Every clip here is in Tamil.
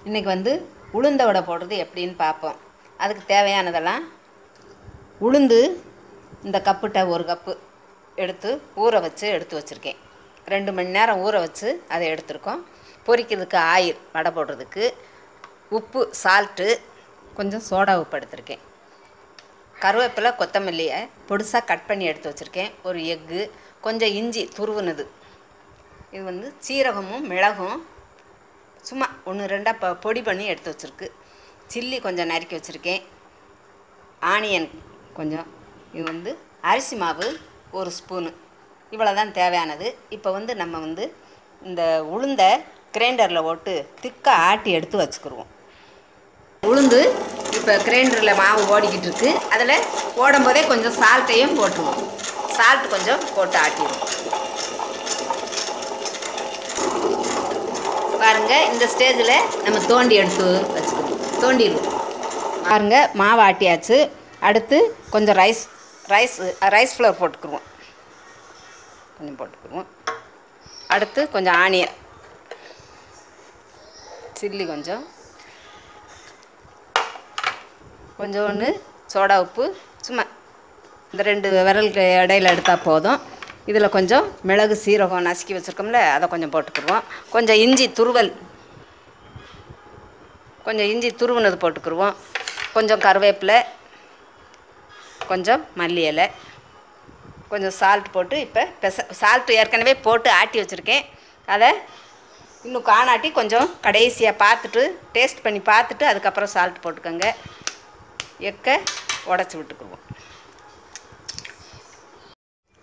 இன்றைக்கி வந்து உளுந்த வடை போடுறது எப்படின்னு பார்ப்போம். அதுக்கு தேவையானதெல்லாம் உளுந்து இந்த கப்புட்ட ஒரு கப்பு எடுத்து ஊற வச்சு எடுத்து வச்சுருக்கேன். 2 மணி நேரம் ஊற வச்சு அதை எடுத்துருக்கோம். பொரிக்கிறதுக்கு ஆயில், வடை போடுறதுக்கு உப்பு, சால்ட்டு, கொஞ்சம் சோடா உப்பு எடுத்துருக்கேன். கருவேப்பிலை, கொத்தமல்லியை பொடிசாக கட் பண்ணி எடுத்து வச்சுருக்கேன். ஒரு எக்கு, கொஞ்சம் இஞ்சி துருவுனது. இது வந்து சீரகமும் மிளகும் சும்மா 1-2 பொடி பண்ணி எடுத்து வச்சுருக்கு. சில்லி கொஞ்சம் நறுக்கி வச்சுருக்கேன். ஆனியன் கொஞ்சம். இது வந்து அரிசி மாவு 1 ஸ்பூனு. இவ்வளோ தான் தேவையானது. இப்போ வந்து நம்ம வந்து இந்த உளுந்தை கிரைண்டரில் போட்டு திக்காக ஆட்டி எடுத்து வச்சுக்கிடுவோம். உளுந்து இப்போ கிரைண்டரில் மாவு ஓடிக்கிட்டு இருக்குது. அதில் ஓடும்போதே கொஞ்சம் சால்ட்டையும் போட்டுருவோம். சால்ட் கொஞ்சம் போட்டு ஆட்டிடுவோம். பாருங்கள், இந்த ஸ்டேஜில் நம்ம தோண்டி எடுத்து வச்சுக்கணும். தோண்டிடுவோம். பாருங்கள், மாவு ஆட்டியாச்சு. அடுத்து கொஞ்சம் ரைஸ் ஃப்ளவர் போட்டுக்குருவோம். கொஞ்சம் போட்டுக்குருவோம். அடுத்து கொஞ்சம் ஆனியன், சில்லி கொஞ்சோண்டு சோடா உப்பு, சும்மா இந்த 2 விரலுக்கு இடையில எடுத்தால் போதும். இதில் கொஞ்சம் மிளகு, சீரகம் நசுக்கி வச்சுருக்கோம்ல, அதை கொஞ்சம் போட்டுக்குருவோம். கொஞ்சம் இஞ்சி துருவுனது போட்டுக்குருவோம். கொஞ்சம் கருவேப்பிலை, கொஞ்சம் மல்லி இலை, கொஞ்சம் சால்ட் போட்டு இப்போ சால்ட்டு ஏற்கனவே போட்டு ஆட்டி வச்சுருக்கேன். அதை இன்னும் காணாட்டி கொஞ்சம் கடைசியாக பார்த்துட்டு டேஸ்ட் பண்ணி பார்த்துட்டு அதுக்கப்புறம் சால்ட் போட்டுக்கோங்க. எக்கை உடச்சி விட்டுக்குருவோம்.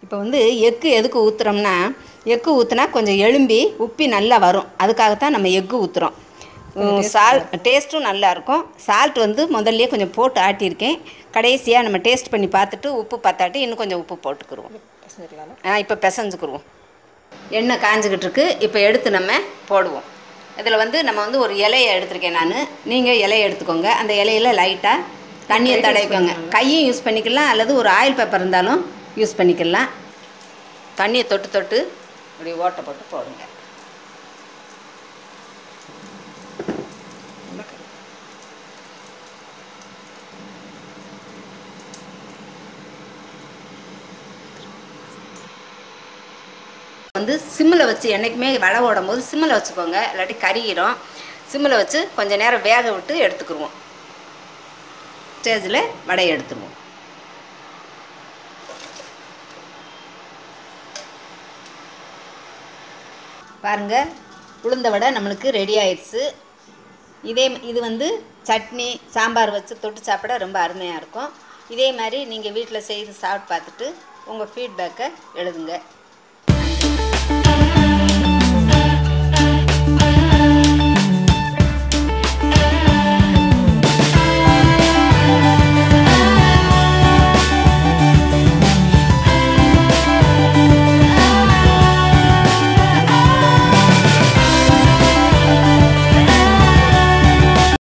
இப்போ வந்து எக்கு எதுக்கு ஊற்றுறோம்னா, எக்கு ஊற்றினா கொஞ்சம் எலும்பி உப்பி நல்லா வரும். அதுக்காகத்தான் நம்ம எக்கு ஊற்றுறோம். டேஸ்ட்டும் நல்லாயிருக்கும். சால்ட் வந்து முதல்லையே கொஞ்சம் போட்டு ஆட்டியிருக்கேன். கடைசியாக நம்ம டேஸ்ட் பண்ணி பார்த்துட்டு உப்பு பார்த்தாட்டி இன்னும் கொஞ்சம் உப்பு போட்டுக்குருவோம். இப்போ பிசைஞ்சுக்குருவோம். எண்ணெய் காஞ்சிக்கிட்டு இருக்கு. இப்போ எடுத்து நம்ம போடுவோம். இதில் வந்து நம்ம வந்து ஒரு இலையை எடுத்துருக்கேன் நான். நீங்கள் இலையை எடுத்துக்கோங்க. அந்த இலையில லைட்டாக தண்ணியை தடவிக்கோங்க. கையும் யூஸ் பண்ணிக்கலாம், அல்லது ஒரு ஆயில் பேப்பர் இருந்தாலும் யூஸ் பண்ணிக்கலாம். தண்ணியை தொட்டு இப்படி ஓட்டை போட்டு போடுங்க. வந்து சிம்மில் வச்சு, என்றைக்குமே வடை ஓடும் போது சிம்மில் வச்சுக்கோங்க, இல்லாட்டி கறியிடும். சிம்மில் வச்சு கொஞ்சம் நேரம் வேக விட்டு எடுத்துக்கிடுவோம். ஸ்டேஜில் வடையை எடுத்துருவோம். பாருங்கள், உளுந்த வடை நம்மளுக்கு ரெடி ஆயிடுச்சு. இது வந்து சட்னி, சாம்பார் வச்சு தொட்டு சாப்பிட ரொம்ப அருமையாக இருக்கும். இதே மாதிரி நீங்கள் வீட்டில் செய்து சாப்பிட்டு பார்த்துட்டு உங்கள் ஃபீட்பேக்கை எழுதுங்க.